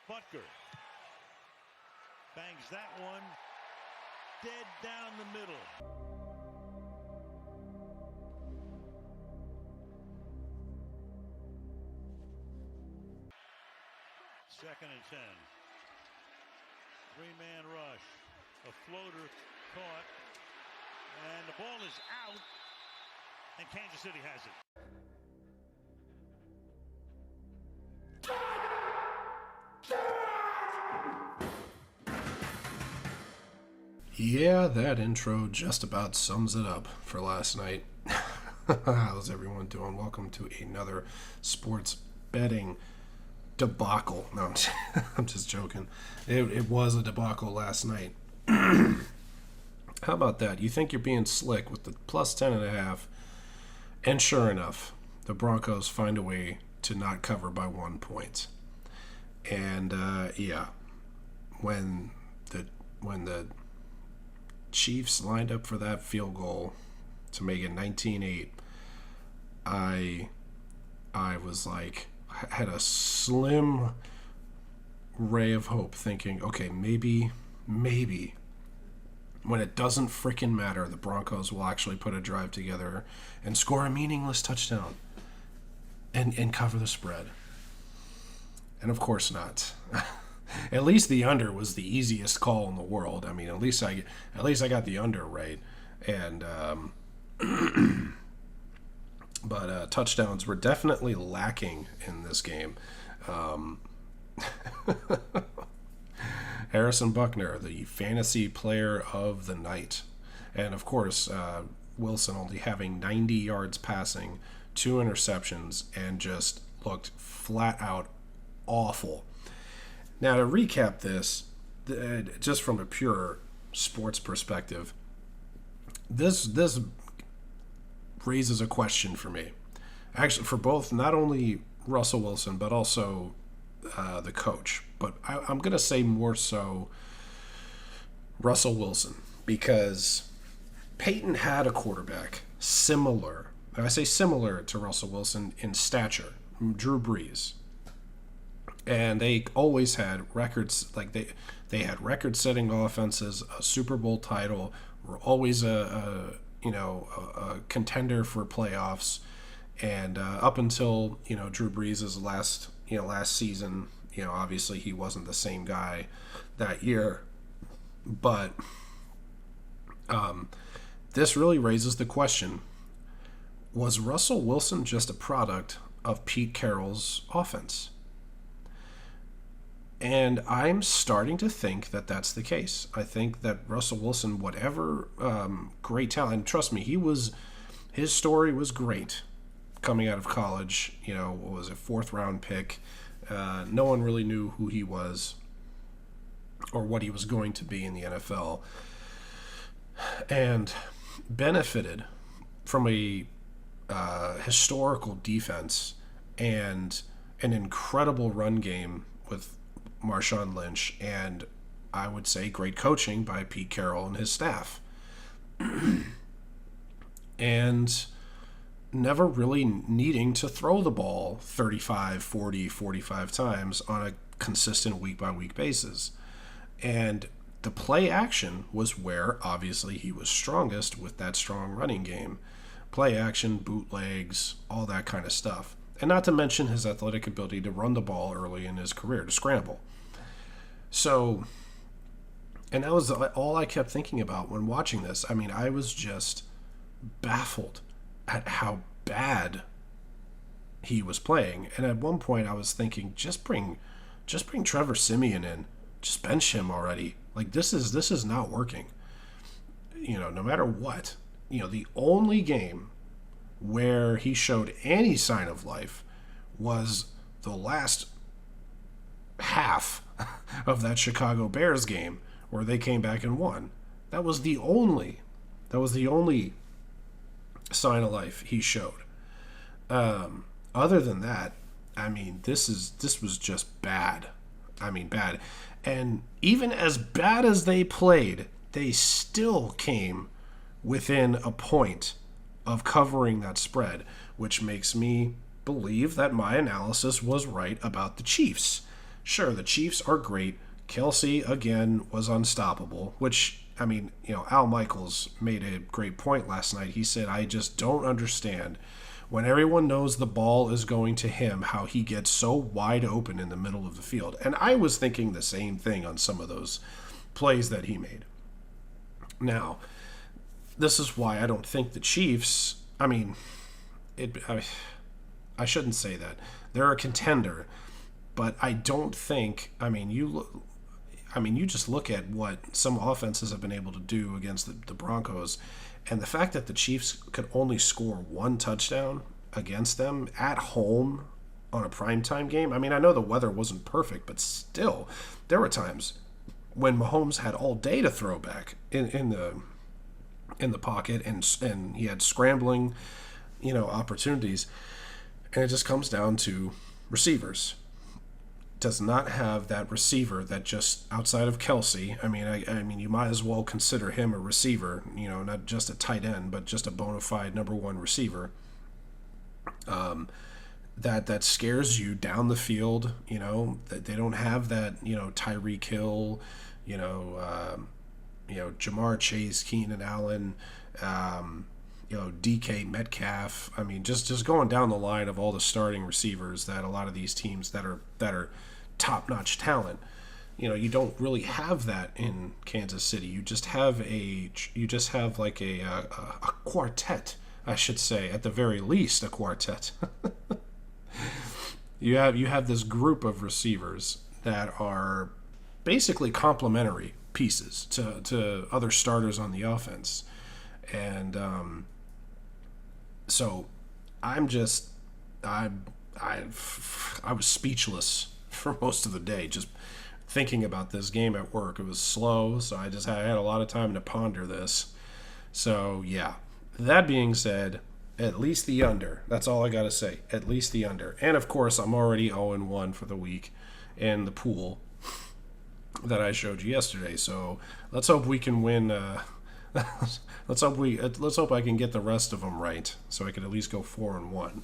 Butker bangs that one dead down the middle. Second and 10. Three-man rush. A floater caught. And the ball is out. And Kansas City has it. Yeah, that intro just about sums it up for last night. How's everyone doing? Welcome to another sports betting debacle. No, I'm just joking. It was a debacle last night. How about that? You think you're being slick with the plus 10.5, and sure enough, the Broncos find a way to not cover by 1 point. And when the Chiefs lined up for that field goal to make it 19-8, I was like, I had a slim ray of hope, thinking, okay, maybe when it doesn't freaking matter, the Broncos will actually put a drive together and score a meaningless touchdown and cover the spread. And of course not. At least the under was the easiest call in the world. I mean, at least I got the under right. And but touchdowns were definitely lacking in this game. Harrison Buckner, the fantasy player of the night. And of course, Wilson only having 90 yards passing, 2 interceptions, and just looked flat out awful. Now, to recap this, just from a pure sports perspective, this raises a question for me. Actually, for both, not only Russell Wilson, but also the coach. But I'm going to say more so Russell Wilson, because Peyton had a quarterback similar, and I say similar to Russell Wilson in stature, Drew Brees. And they always had records, like they had record-setting offenses, a Super Bowl title, were always a contender for playoffs, and up until Drew Brees' last season, obviously he wasn't the same guy that year, but this really raises the question: was Russell Wilson just a product of Pete Carroll's offense? And I'm starting to think that that's the case. I think that Russell Wilson, whatever great talent, trust me, his story was great coming out of college. What was it, 4th round pick? No one really knew who he was or what he was going to be in the NFL, and benefited from a historical defense and an incredible run game with Marshawn Lynch, and I would say great coaching by Pete Carroll and his staff. And never really needing to throw the ball 35, 40, 45 times on a consistent week-by-week basis. And the play action was where, obviously, he was strongest with that strong running game. Play action, bootlegs, all that kind of stuff. And not to mention his athletic ability to run the ball early in his career, to scramble. So, and that was all I kept thinking about when watching this. I mean, I was just baffled at how bad he was playing. And at one point I was thinking, just bring Trevor Siemian in. Just bench him already. Like, this is not working. No matter what. The only game where he showed any sign of life was the last half of that Chicago Bears game where they came back and won. That was the only sign of life he showed. Other than that, I mean, this was just bad. I mean, bad. And even as bad as they played, they still came within a point of covering that spread, which makes me believe that my analysis was right about the Chiefs. Sure, the Chiefs are great. Kelsey, again, was unstoppable, which, I mean, Al Michaels made a great point last night. He said, I just don't understand when everyone knows the ball is going to him, how he gets so wide open in the middle of the field. And I was thinking the same thing on some of those plays that he made. Now, this is why I don't think the Chiefs, I shouldn't say that. They're a contender, but I don't think, you just look at what some offenses have been able to do against the Broncos, and the fact that the Chiefs could only score one touchdown against them at home on a primetime game. I mean, I know the weather wasn't perfect, but still, there were times when Mahomes had all day to throw back in the pocket, and he had scrambling, opportunities, and it just comes down to receivers. Does not have that receiver that just outside of Kelsey. I mean, you might as well consider him a receiver. Not just a tight end, but just a bona fide number one receiver. That scares you down the field. That they don't have that. Tyreek Hill. Jamar Chase, Keenan Allen. DK Metcalf. I mean, just going down the line of all the starting receivers that a lot of these teams that are top-notch talent. You don't really have that in Kansas City. You just have like a quartet, I should say, at the very least, a quartet. You have this group of receivers that are basically complementary pieces to other starters on the offense. And so I was speechless for most of the day just thinking about this game at work. It was slow, so I had a lot of time to ponder this. So yeah, that being said, at least the under. That's all I got to say. At least the under. And of course, I'm already 0-1 for the week in the pool that I showed you yesterday. So let's hope we can win. Let's hope I can get the rest of them right, so I can at least go 4-1.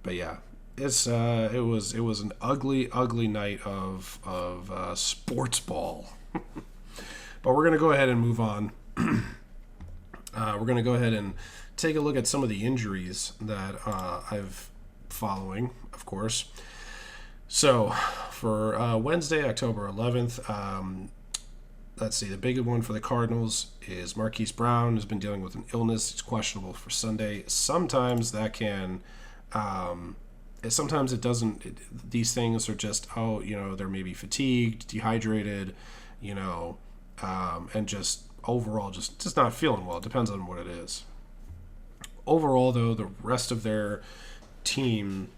But yeah, it was an ugly night of sports ball. But we're gonna go ahead and move on. We're gonna go ahead and take a look at some of the injuries that I've following, of course. So for Wednesday, October 11th. Let's see, the big one for the Cardinals is Marquise Brown has been dealing with an illness. He's questionable for Sunday. Sometimes that can, sometimes it doesn't. These things are just, they're maybe fatigued, dehydrated, and just overall just not feeling well. It depends on what it is. Overall, though, the rest of their team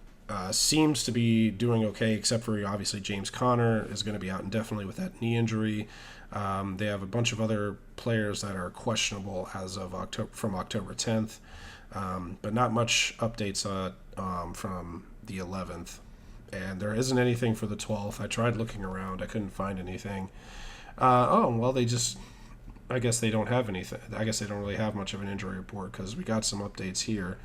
seems to be doing okay, except for obviously James Conner is going to be out indefinitely with that knee injury. They have a bunch of other players that are questionable as of October 10th, but not much updates from the 11th. And there isn't anything for the 12th. I tried looking around. I couldn't find anything. I guess they don't have anything. I guess they don't really have much of an injury report because we got some updates here.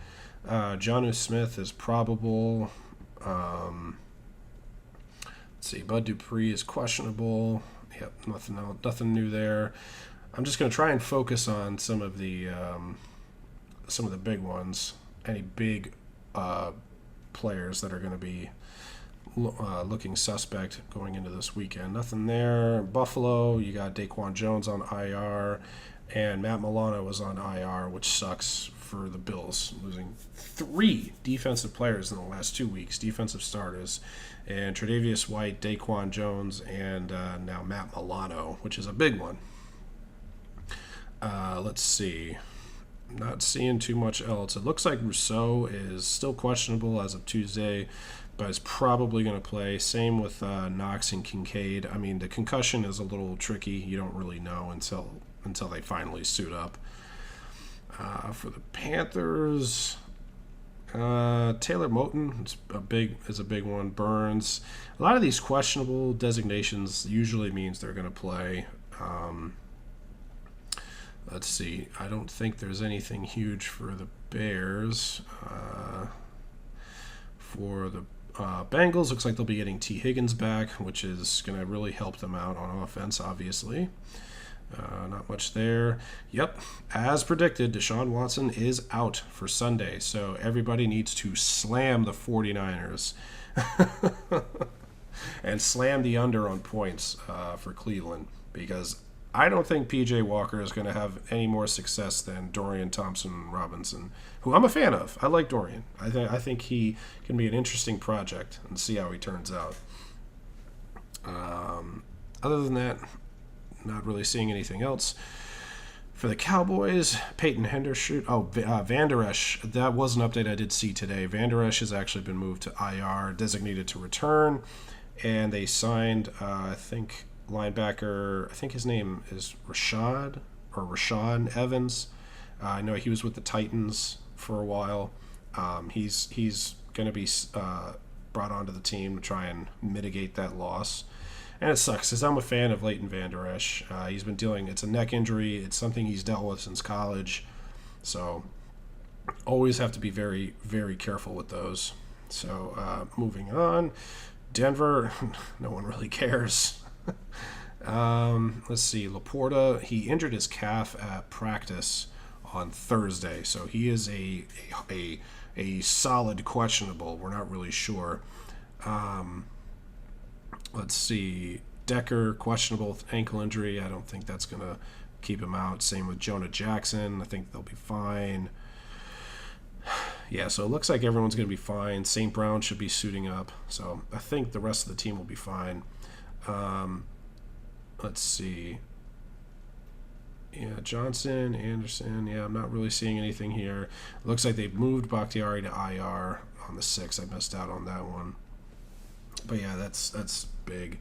Jonnu Smith is probable. Let's see. Bud Dupree is questionable. Yep, nothing new there. I'm just going to try and focus on some of the big ones. Any big players that are going to be looking suspect going into this weekend. Nothing there. Buffalo, you got Daquan Jones on IR, and Matt Milano was on IR, which sucks for the Bills, losing 3 defensive players in the last 2 weeks, defensive starters, and Tre'Davious White, Daquan Jones, and now Matt Milano, which is a big one. Let's see. Not seeing too much else. It looks like Rousseau is still questionable as of Tuesday, but is probably going to play. Same with Knox and Kincaid. I mean, the concussion is a little tricky. You don't really know until they finally suit up. For the Panthers, Taylor Moton is a big one. Burns. A lot of these questionable designations usually means they're going to play. Let's see. I don't think there's anything huge for the Bears. For the Bengals, looks like they'll be getting T. Higgins back, which is going to really help them out on offense, obviously. Not much there. Yep, as predicted, Deshaun Watson is out for Sunday, so everybody needs to slam the 49ers and slam the under on points for Cleveland, because I don't think P.J. Walker is going to have any more success than Dorian Thompson-Robinson, who I'm a fan of. I like Dorian. I think he can be an interesting project, and see how he turns out. Other than that, not really seeing anything else. For the Cowboys, Peyton Hendershot. Van Der Esch. That was an update I did see today. Van Der Esch has actually been moved to IR, designated to return, and they signed, I think, linebacker. I think his name is Rashawn Evans. I know he was with the Titans for a while. He's going to be brought onto the team to try and mitigate that loss. And it sucks because I'm a fan of Leighton Van Der Esch. He's been it's a neck injury. It's something he's dealt with since college. So always have to be very, very careful with those. So moving on. Denver, no one really cares. Let's see. Laporta, he injured his calf at practice on Thursday. So he is a solid questionable. We're not really sure. Let's see. Decker, questionable with ankle injury. I don't think that's going to keep him out. Same with Jonah Jackson. I think they'll be fine. Yeah, so it looks like everyone's going to be fine. St. Brown should be suiting up. So I think the rest of the team will be fine. Let's see. Yeah, Johnson, Anderson. Yeah, I'm not really seeing anything here. It looks like they've moved Bakhtiari to IR on the 6th. I missed out on that one. But yeah, that's big.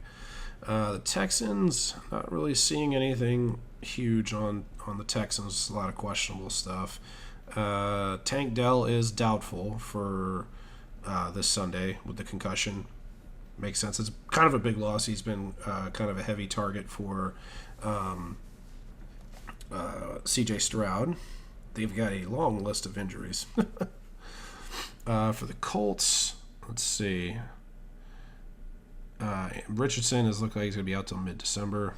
The Texans, not really seeing anything huge on the Texans. A lot of questionable stuff. Tank Dell is doubtful for this Sunday with the concussion. Makes sense. It's kind of a big loss. He's been kind of a heavy target for C.J. Stroud. They've got a long list of injuries. For the Colts, let's see. Richardson has looked like he's going to be out till mid-December.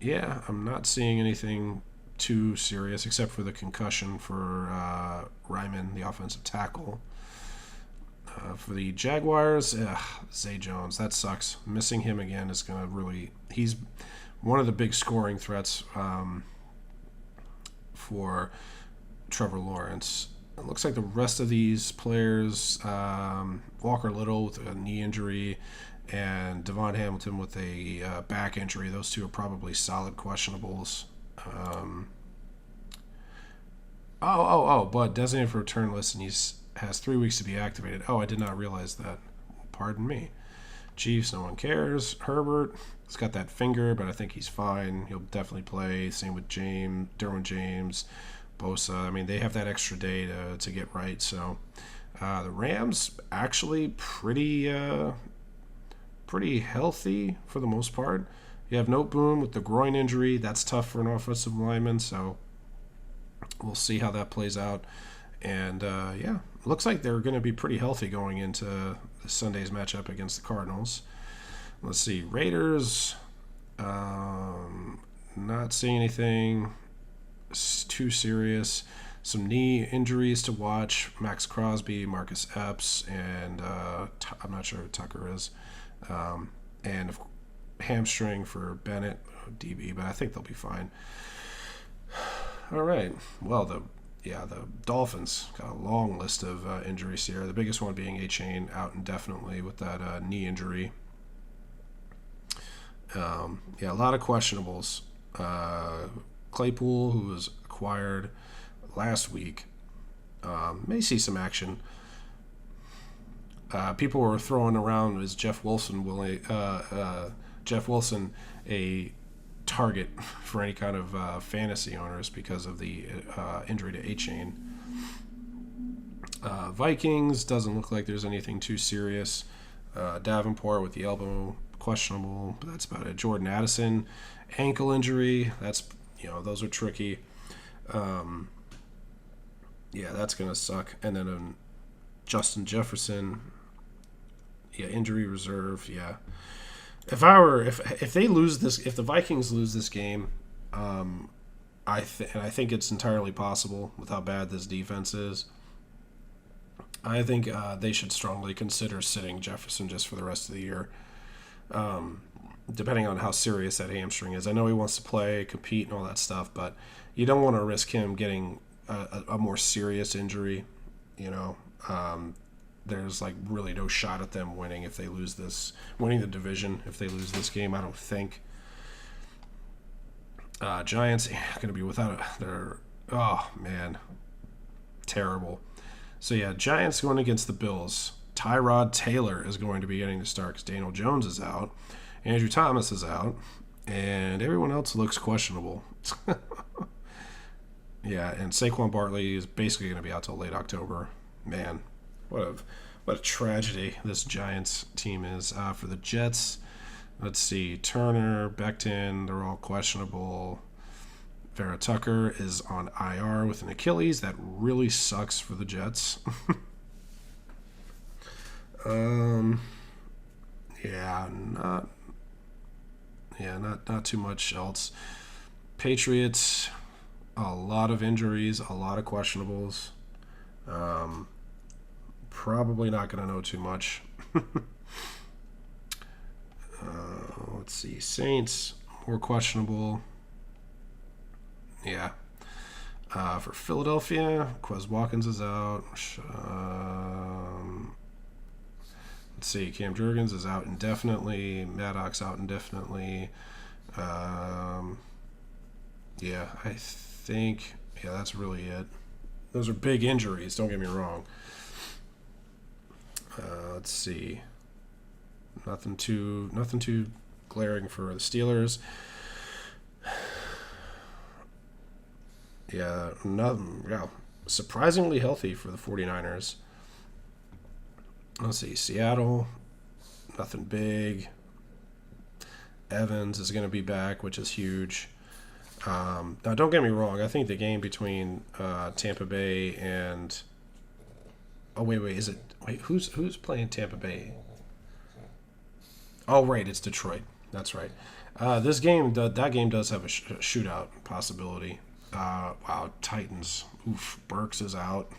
Yeah, I'm not seeing anything too serious except for the concussion for Ryman, the offensive tackle. For the Jaguars, Zay Jones, that sucks. Missing him again is going to really... He's one of the big scoring threats for Trevor Lawrence. It looks like the rest of these players, Walker Little with a knee injury and Devon Hamilton with a back injury, those two are probably solid questionables. But designated for return list, and has 3 weeks to be activated. Oh, I did not realize that. Pardon me. Chiefs, no one cares. Herbert, he's got that finger, but I think he's fine. He'll definitely play. Same with Derwin James. Bosa, I mean, they have that extra day to get right. So the Rams actually pretty healthy for the most part. You have Noteboom with the groin injury. That's tough for an offensive lineman. So we'll see how that plays out. And yeah, looks like they're going to be pretty healthy going into Sunday's matchup against the Cardinals. Let's see, Raiders. Not seeing anything too serious. Some knee injuries to watch. Max Crosby, Marcus Epps, and I'm not sure who Tucker is. And hamstring for Bennett, DB, but I think they'll be fine. All right. Well, the Dolphins got a long list of injuries here. The biggest one being A-Chain out indefinitely with that knee injury. A lot of questionables. Claypool, who was acquired last week, may see some action. People were throwing around as Jeff Wilson a target for any kind of fantasy owners because of the injury to A-Chain. Vikings, doesn't look like there's anything too serious. Davenport with the elbow, questionable, but that's about it. Jordan Addison, ankle injury, those are tricky. That's going to suck. And then Justin Jefferson. Yeah, injury reserve. Yeah. If they lose this, if the Vikings lose this game, I think it's entirely possible with how bad this defense is. I think they should strongly consider sitting Jefferson just for the rest of the year, depending on how serious that hamstring is. I know he wants to play, compete, and all that stuff, but you don't want to risk him getting a more serious injury. There's like really no shot at them winning if they lose this, winning the division if they lose this game. I don't think. Giants going to be without their. Oh man, terrible. So yeah, Giants going against the Bills. Tyrod Taylor is going to be getting the start because Daniel Jones is out, Andrew Thomas is out, and everyone else looks questionable. Yeah, and Saquon Barkley is basically going to be out till late October. Man, what a tragedy this Giants team is. For the Jets, let's see, Turner, Becton, they're all questionable. Vera Tucker is on IR with an Achilles. That really sucks for the Jets. Not too much else. Patriots, a lot of injuries, a lot of questionables. Probably not going to know too much. Let's see. Saints, more questionable. Yeah. For Philadelphia, Quez Watkins is out. Let's see. Cam Jurgens is out indefinitely. Maddox out indefinitely. Yeah, I think that's really it. Those are big injuries, don't get me wrong. Let's see. Nothing too glaring for the Steelers. Yeah, surprisingly healthy for the 49ers. Let's see, Seattle, nothing big. Evans is going to be back, which is huge. Now, don't get me wrong. I think the game between Tampa Bay and who's playing Tampa Bay? Oh, right, it's Detroit. That's right. This game, that game does have a shootout possibility. Wow, Titans. Oof, Burks is out.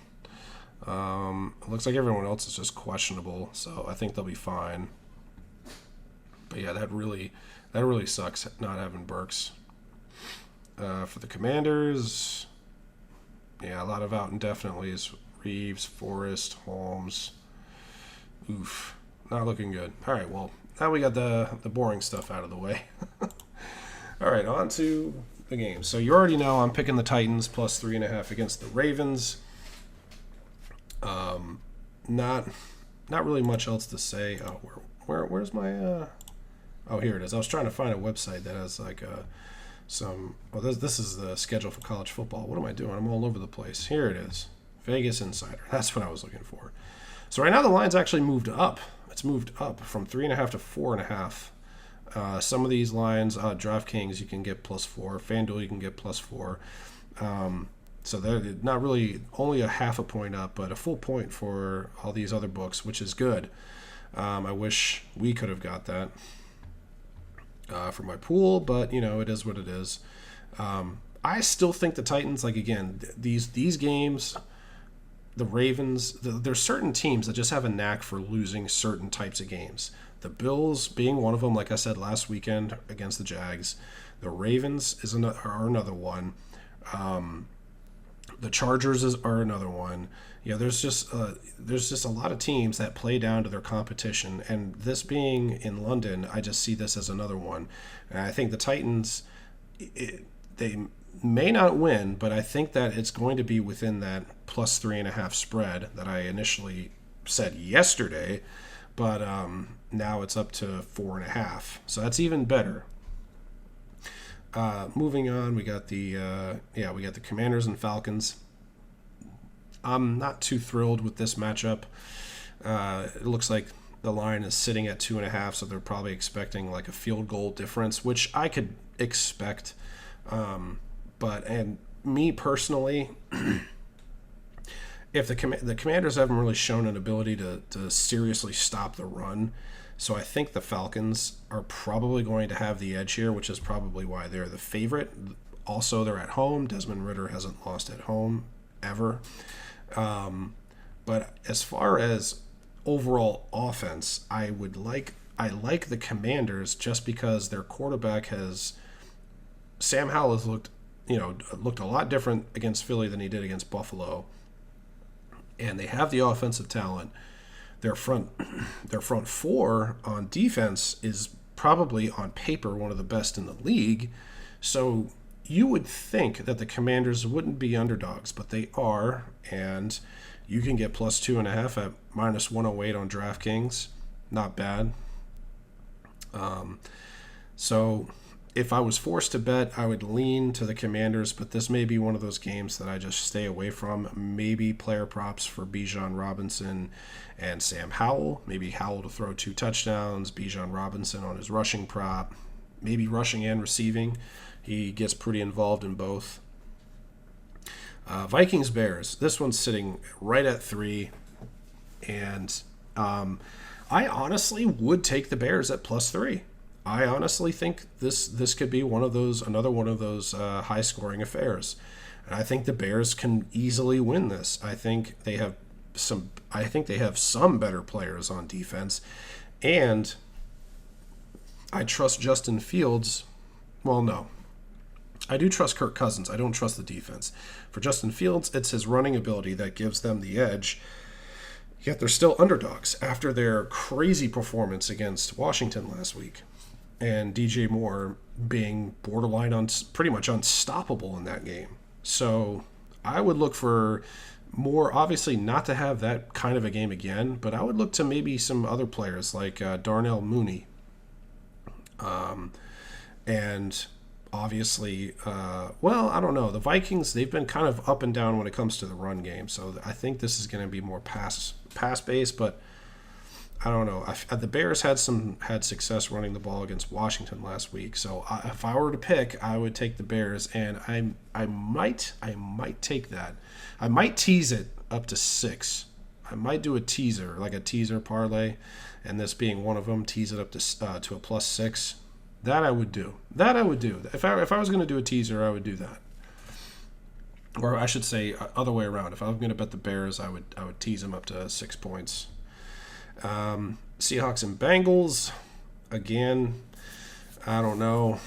Looks like everyone else is just questionable, so I think they'll be fine. But yeah, that really sucks not having Burks. For the Commanders, yeah, a lot of out indefinitely is Reeves, Forrest, Holmes. Oof, not looking good. All right, well, now we got the boring stuff out of the way. All right, on to the game. So you already know I'm picking the Titans plus 3.5 against the Ravens. Not really much else to say. Oh, where's my? Oh, here it is. I was trying to find a website that has like some. Oh, this is the schedule for college football. What am I doing? I'm all over the place. Here it is. Vegas Insider. That's what I was looking for. So right now the line's actually moved up. It's moved up from 3.5 to 4.5. Some of these lines, DraftKings, you can get +4. FanDuel, you can get +4. So they're not really only a half a point up, but a full point for all these other books, which is good. I wish we could have got that for my pool, but it is what it is. I still think the Titans, like again, these games, the Ravens, there's certain teams that just have a knack for losing certain types of games. The Bills being one of them, like I said last weekend against the Jags. The Ravens are another one. The Chargers are another one. Yeah, there's just a lot of teams that play down to their competition, and this being in London, I just see this as another one. And I think the Titans, they may not win, but I think that it's going to be within that plus 3.5 spread that I initially said yesterday, but now it's up to 4.5, so that's even better. Moving on, we got the Commanders and Falcons. I'm not too thrilled with this matchup. It looks like the line is sitting at 2.5, so they're probably expecting like a field goal difference, which I could expect. And me personally, if the Commanders haven't really shown an ability to seriously stop the run, so I think the Falcons are probably going to have the edge here, which is probably why they're the favorite. Also, they're at home. Desmond Ridder hasn't lost at home ever. But as far as overall offense, I like the Commanders just because their quarterback Sam Howell has looked a lot different against Philly than he did against Buffalo. And they have the offensive talent. Their front four on defense is probably on paper one of the best in the league. So you would think that the Commanders wouldn't be underdogs, but they are, and you can get plus 2.5 at minus 108 on DraftKings. Not bad. So if I was forced to bet, I would lean to the Commanders, but this may be one of those games that I just stay away from. Maybe player props for Bijan Robinson and Sam Howell. Maybe Howell to throw 2 touchdowns, Bijan Robinson on his rushing prop, maybe rushing and receiving. He gets pretty involved in both. Vikings-Bears. This one's sitting right at 3, and I honestly would take the Bears at plus 3. I honestly think this could be another one of those high-scoring affairs, and I think the Bears can easily win this. I think they have some better players on defense, and I trust Justin Fields. Well, no. I do trust Kirk Cousins. I don't trust the defense. For Justin Fields, it's his running ability that gives them the edge. Yet they're still underdogs after their crazy performance against Washington last week. And DJ Moore being borderline pretty much unstoppable in that game. So I would look for more, obviously not to have that kind of a game again, but I would look to maybe some other players like Darnell Mooney. And obviously, I don't know. The Vikings, they've been kind of up and down when it comes to the run game. So I think this is going to be more pass-based, but I don't know. The Bears had success running the ball against Washington last week. So if I were to pick, I would take the Bears, and I might take that. I might tease it up to 6. I might do a teaser, like a teaser parlay, and this being one of them, tease it up to a plus 6. That I would do. If I was going to do a teaser, I would do that. Or I should say, other way around. If I was going to bet the Bears, I would tease them up to 6 points. Seahawks and Bengals. Again, I don't know,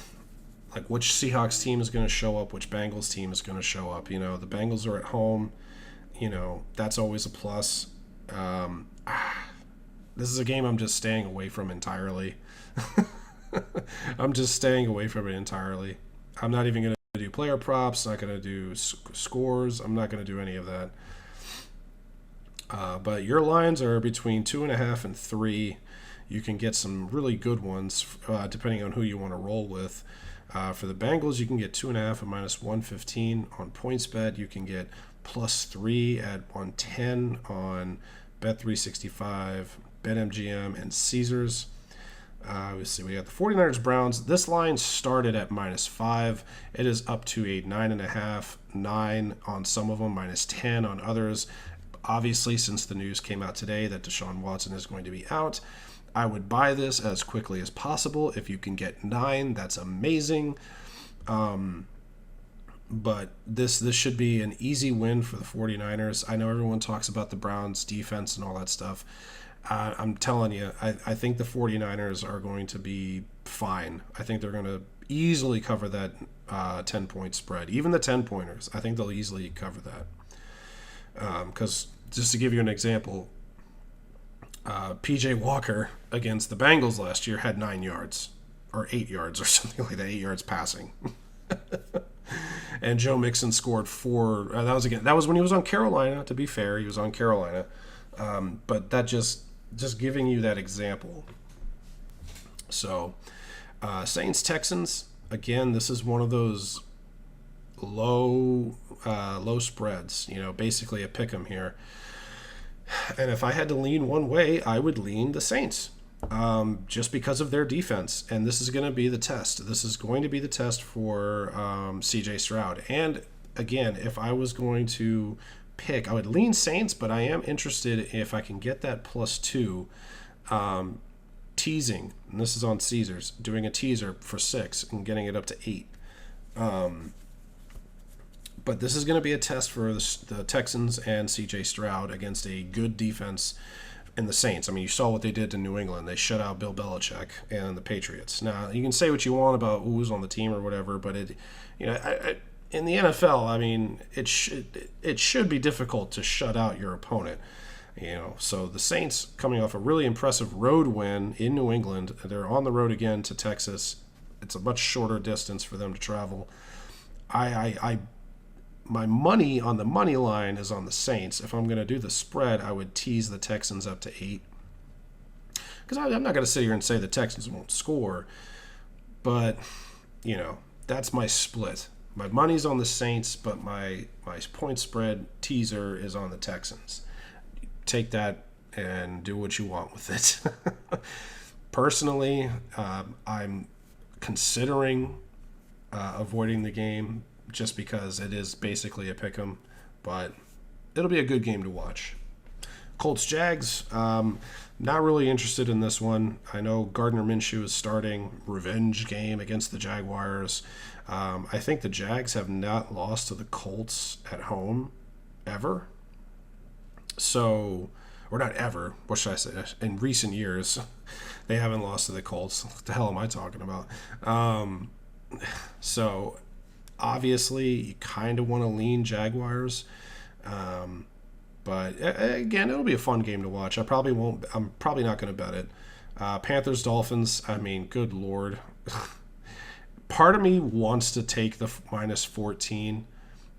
like which Seahawks team is going to show up, which Bengals team is going to show up. The Bengals are at home. That's always a plus. This is a game I'm just staying away from entirely. I'm just staying away from it entirely. I'm not even going to do player props, not going to do scores. I'm not going to do any of that. But your lines are between 2.5 and 3. You can get some really good ones depending on who you want to roll with. For the Bengals, you can get 2.5 at minus 115 on PointsBet. You can get plus 3 at 110 on Bet365, BetMGM, and Caesars. Obviously, we got the 49ers Browns. This line started at minus 5. It is up to a 9.5, 9 on some of them, minus 10 on others. Obviously, since the news came out today that Deshaun Watson is going to be out, I would buy this as quickly as possible. If you can get 9, that's amazing. But this should be an easy win for the 49ers. I know everyone talks about the Browns' defense and all that stuff. I'm telling you, I think the 49ers are going to be fine. I think they're going to easily cover that 10-point spread. Even the 10-pointers, I think they'll easily cover that. Because just to give you an example, P.J. Walker against the Bengals last year had 9 yards or 8 yards or something like that, 8 yards passing. And Joe Mixon scored 4. That was when he was on Carolina. To be fair, he was on Carolina. But that just giving you that example. So, Saints-Texans, again, this is one of those low spreads, basically a pick 'em here. And if I had to lean one way, I would lean the Saints, just because of their defense. And this is going to be the test. This is going to be the test for C.J. Stroud. And again, if I was going to pick. I would lean Saints, but I am interested if I can get that +2. Teasing, and this is on Caesars, doing a teaser for 6 and getting it up to 8. But this is going to be a test for the Texans and C.J. Stroud against a good defense in the Saints. I mean, you saw what they did to New England. They shut out Bill Belichick and the Patriots. Now, you can say what you want about who's on the team or whatever, but in the NFL, I mean, it should be difficult to shut out your opponent. So the Saints coming off a really impressive road win in New England. They're on the road again to Texas. It's a much shorter distance for them to travel. My money on the money line is on the Saints. If I'm going to do the spread, I would tease the Texans up to 8. Because I'm not going to sit here and say the Texans won't score. But, that's my split. My money's on the Saints, but my point spread teaser is on the Texans. Take that and do what you want with it. Personally, I'm considering avoiding the game just because it is basically a pick'em, but it'll be a good game to watch. Colts-Jags, not really interested in this one. I know Gardner Minshew is starting, revenge game against the Jaguars. I think the Jags have not lost to the Colts at home ever. So, or not ever, what should I say? In recent years, they haven't lost to the Colts. What the hell am I talking about? So, obviously, you kind of want to lean Jaguars. But, again, it'll be a fun game to watch. I'm probably not going to bet it. Panthers-Dolphins, I mean, good Lord. Part of me wants to take the -14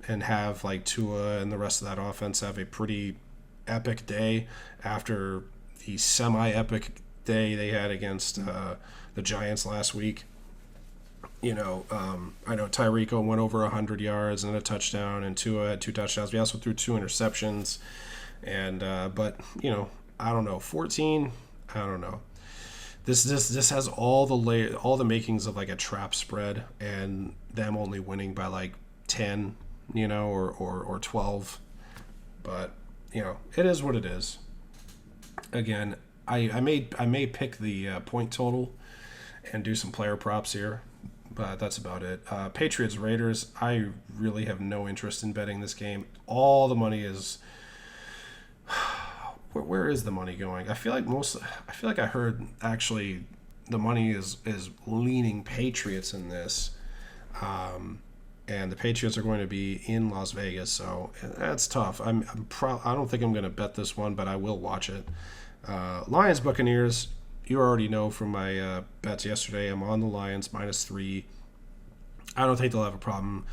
and have, Tua and the rest of that offense have a pretty epic day after the semi-epic day they had against the Giants last week. I know Tyreek went over 100 yards and a touchdown, and Tua had 2 touchdowns. We also threw 2 interceptions, and but I don't know, 14. I don't know. This has all the makings of a trap spread, and them only winning by 10, or 12, but. It is what it is. Again, I may pick the point total and do some player props here, but that's about it. Patriots-Raiders, I really have no interest in betting this game. All the money is... Where is the money going? I feel like I heard actually the money is leaning Patriots in this. And the Patriots are going to be in Las Vegas, so that's tough. I don't think I'm going to bet this one, but I will watch it. Lions Buccaneers, you already know from my bets yesterday. I'm on the Lions -3. I don't think they'll have a problem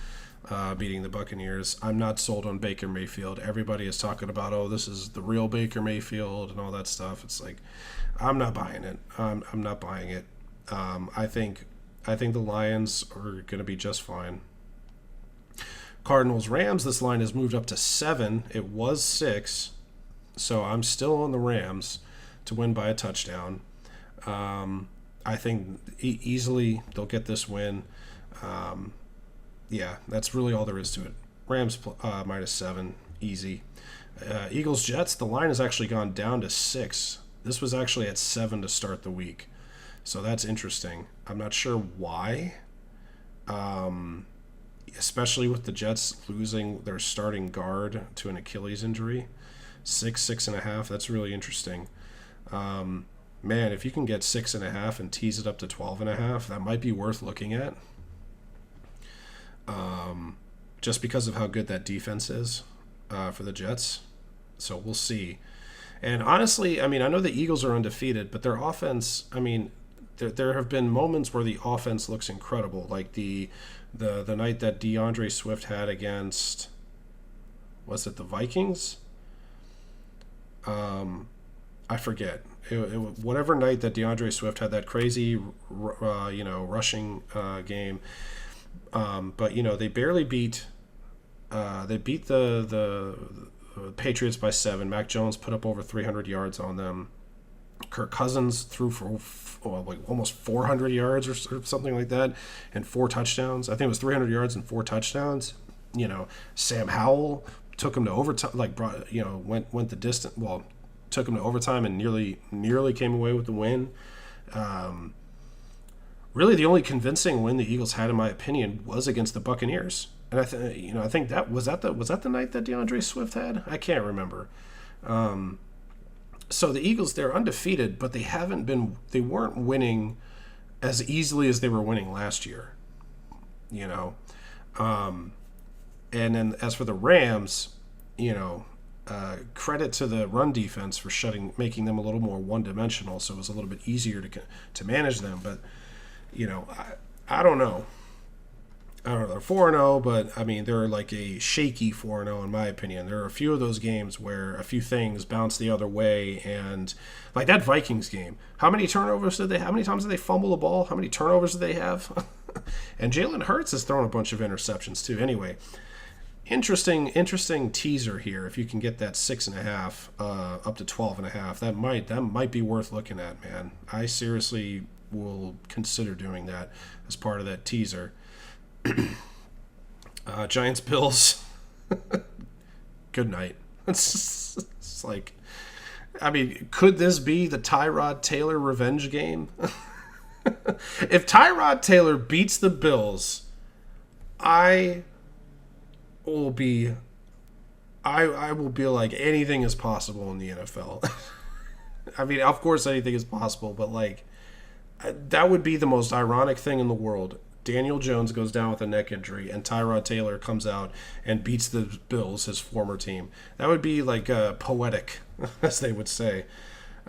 beating the Buccaneers. I'm not sold on Baker Mayfield. Everybody is talking about, this is the real Baker Mayfield and all that stuff. It's I'm not buying it. I'm not buying it. I think the Lions are going to be just fine. Cardinals-Rams, this line has moved up to 7. It was 6, so I'm still on the Rams to win by a touchdown. I think easily they'll get this win. That's really all there is to it. Rams -7, easy. Eagles-Jets, the line has actually gone down to 6. This was actually at 7 to start the week, so that's interesting. I'm not sure why. Especially with the Jets losing their starting guard to an Achilles injury. 6.5, that's really interesting. Man, if you can get 6.5 and tease it up to 12.5, that might be worth looking at. Just because of how good that defense is for the Jets. So we'll see. And honestly, I mean, I know the Eagles are undefeated, but their offense, I mean, there have been moments where the offense looks incredible, like the night that DeAndre Swift had against, was it the Vikings? I forget. Whatever night that DeAndre Swift had that crazy, rushing game. But they barely beat. They beat the Patriots by 7. Mac Jones put up over 300 yards on them. Kirk Cousins threw for almost 400 yards or something like that, and 4 touchdowns. I think it was 300 yards and 4 touchdowns. Sam Howell took them to overtime, like went the distance. Well, took them to overtime and nearly came away with the win. Really, the only convincing win the Eagles had, in my opinion, was against the Buccaneers. And I think that was that the night that DeAndre Swift had. I can't remember. So the Eagles, they're undefeated, but they weren't winning as easily as they were winning last year. And then as for the Rams, credit to the run defense for making them a little more one-dimensional, so it was a little bit easier to manage them. But I don't know. They're 4-0, but I mean they're like a shaky 4-0 in my opinion. There are a few of those games where a few things bounce the other way, and like that Vikings game, how many turnovers did they have? How many times did they fumble the ball? How many turnovers did they have? And Jalen Hurts has thrown a bunch of interceptions too. Anyway, interesting teaser here. If you can get that 6.5 up to 12.5, that might be worth looking at, man. I seriously will consider doing that as part of that teaser. Giants Bills. Good night. It's like, I mean, could this be the Tyrod Taylor revenge game? If Tyrod Taylor beats the Bills, I will be like, anything is possible in the NFL. I mean, of course anything is possible, but like that would be the most ironic thing in the world. Daniel Jones goes down with a neck injury, and Tyrod Taylor comes out and beats the Bills, his former team. That would be like poetic, as they would say.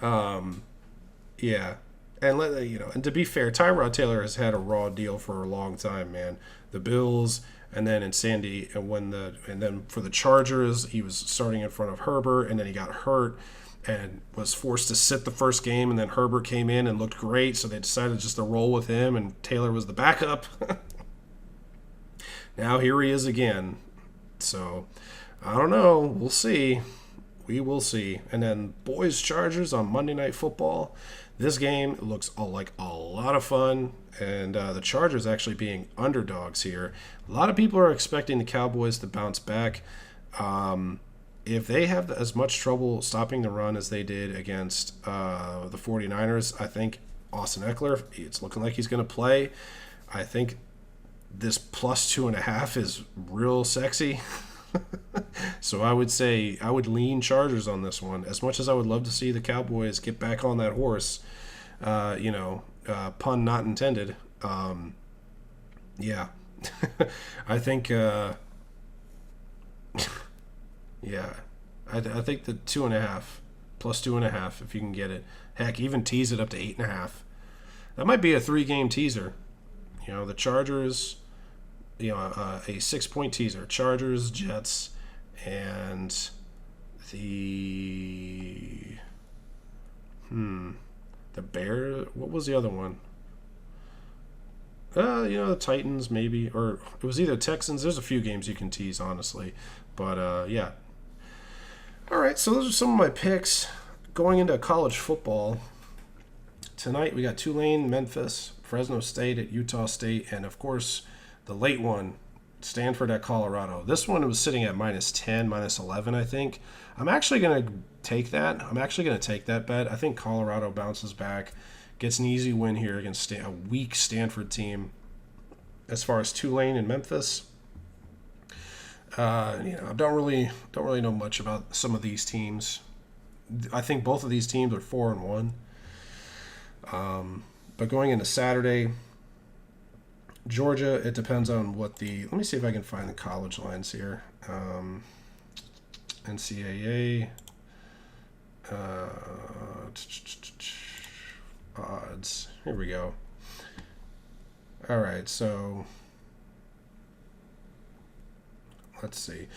Yeah, and to be fair, Tyrod Taylor has had a raw deal for a long time, man. The Bills, and then in Sandy, and then for the Chargers, he was starting in front of Herbert, and then he got hurt and was forced to sit the first game, and then Herbert came in and looked great, so they decided just to roll with him, and Taylor was the backup. Now here he is again. So, I don't know. We'll see. We will see. And then boys Chargers on Monday Night Football. This game looks like a lot of fun, and the Chargers actually being underdogs here. A lot of people are expecting the Cowboys to bounce back. If they have as much trouble stopping the run as they did against the 49ers, I think Austin Eckler, it's looking like he's going to play. I think this plus 2.5 is real sexy. So I would say I would lean Chargers on this one. As much as I would love to see the Cowboys get back on that horse, pun not intended. Yeah. I think... Yeah, I think the 2.5 plus 2.5, if you can get it. Heck, even tease it up to 8.5. That might be a 3-game teaser. The Chargers, a 6-point teaser. Chargers, Jets, and the Bears. What was the other one? The Titans maybe, or it was either Texans. There's a few games you can tease, honestly, but yeah. All right, so those are some of my picks going into college football. Tonight we got Tulane, Memphis, Fresno State at Utah State, and of course the late one, Stanford at Colorado. This one was sitting at -10, -11, I think. I'm actually going to take that. Bet. I think Colorado bounces back, gets an easy win here against a weak Stanford team. As far as Tulane and Memphis, I don't really know much about some of these teams. I think both of these teams are 4-1. But going into Saturday, Georgia, it depends on what let me see if I can find the college lines here. NCAA odds. Here we go. All right, so let's see.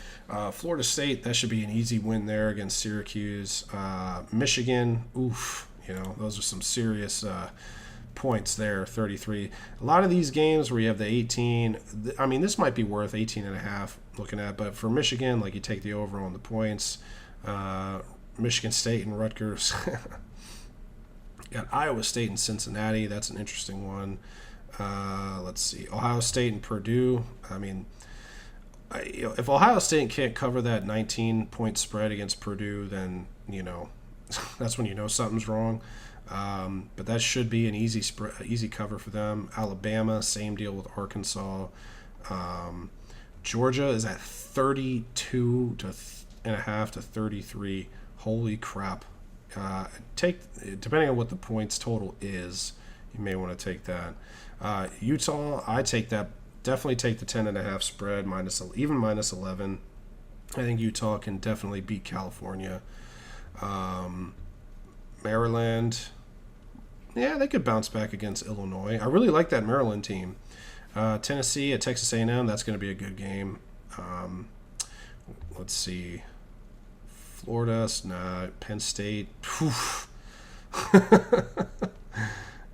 Florida State, that should be an easy win there against Syracuse. Michigan, those are some serious points there, 33. A lot of these games where you have the 18, I mean, this might be worth 18.5 looking at, but for Michigan, like you take the over on the points. Michigan State and Rutgers. Got Iowa State and Cincinnati. That's an interesting one. Let's see. Ohio State and Purdue. I mean, if Ohio State can't cover that 19-point spread against Purdue, then that's when something's wrong. But that should be an easy cover for them. Alabama, same deal with Arkansas. Georgia is at 32.5 to 33. Holy crap! Depending on what the points total is, you may want to take that. Utah, I take that. Definitely take the 10.5 spread minus 11. I think Utah can definitely beat California. Maryland, yeah, they could bounce back against Illinois. I really like that Maryland team. Tennessee at Texas A&M, that's going to be a good game. Let's see. Florida, Penn State.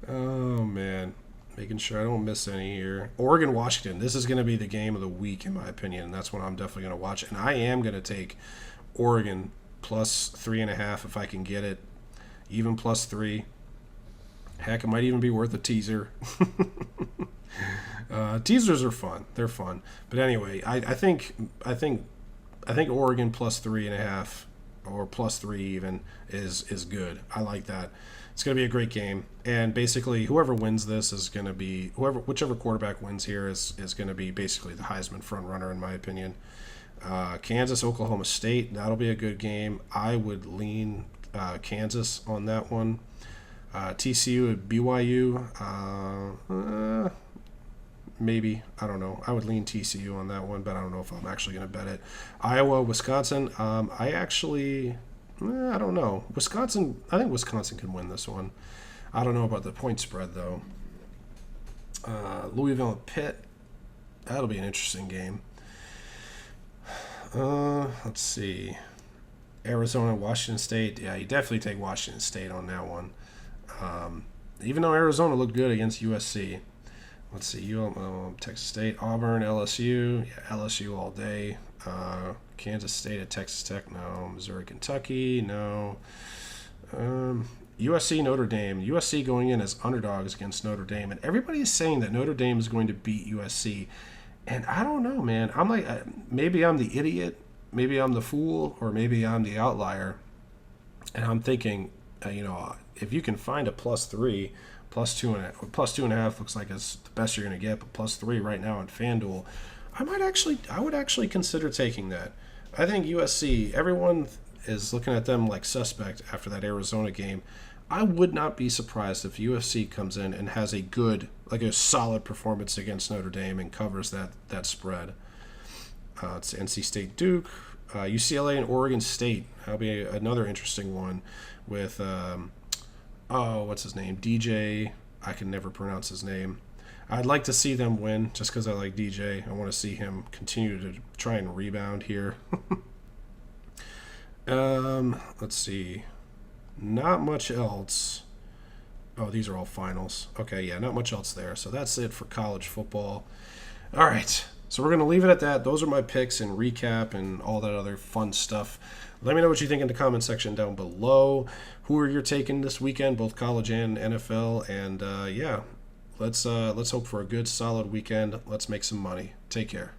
Oh, man. Making sure I don't miss any here. Oregon, Washington. This is going to be the game of the week, in my opinion, and that's what I'm definitely going to watch. And I am going to take Oregon plus 3.5 if I can get it. Even plus 3. Heck, it might even be worth a teaser. Teasers are fun. They're fun. But anyway, I think Oregon plus 3.5 or plus 3 even is good. I like that. It's going to be a great game. And basically, whoever wins this is going to be whichever quarterback wins here is going to be basically the Heisman front runner, in my opinion. Kansas, Oklahoma State, that'll be a good game. I would lean Kansas on that one. TCU at BYU, maybe. I don't know. I would lean TCU on that one, but I don't know if I'm actually going to bet it. Iowa, Wisconsin, I don't know. I think Wisconsin can win this one. I don't know about the point spread, though. Louisville and Pitt, that'll be an interesting game. Let's see. Arizona, Washington State. Yeah, you definitely take Washington State on that one. Even though Arizona looked good against USC. Let's see. Texas State, Auburn, LSU. Yeah, LSU all day. Kansas State at Texas Tech. No. Missouri, Kentucky. No. USC, Notre Dame. USC going in as underdogs against Notre Dame. And everybody is saying that Notre Dame is going to beat USC. And I don't know, man. I'm like, maybe I'm the idiot, maybe I'm the fool, or maybe I'm the outlier. And I'm thinking, if you can find a plus 3, plus 2.5 looks like it's the best you're going to get, but plus 3 right now on FanDuel, I would actually consider taking that. I think USC, everyone is looking at them like suspect after that Arizona game. I would not be surprised if USC comes in and has a solid performance against Notre Dame and covers that spread. It's NC State, Duke, UCLA, and Oregon State. That'll be another interesting one with, what's his name? DJ. I can never pronounce his name. I'd like to see them win just because I like DJ. I want to see him continue to try and rebound here. Let's see. Not much else. Oh, these are all finals. Okay, yeah, not much else there. So that's it for college football. All right, so we're going to leave it at that. Those are my picks and recap and all that other fun stuff. Let me know what you think in the comment section down below. Who are you taking this weekend, both college and NFL? And, let's hope for a good, solid weekend. Let's make some money. Take care.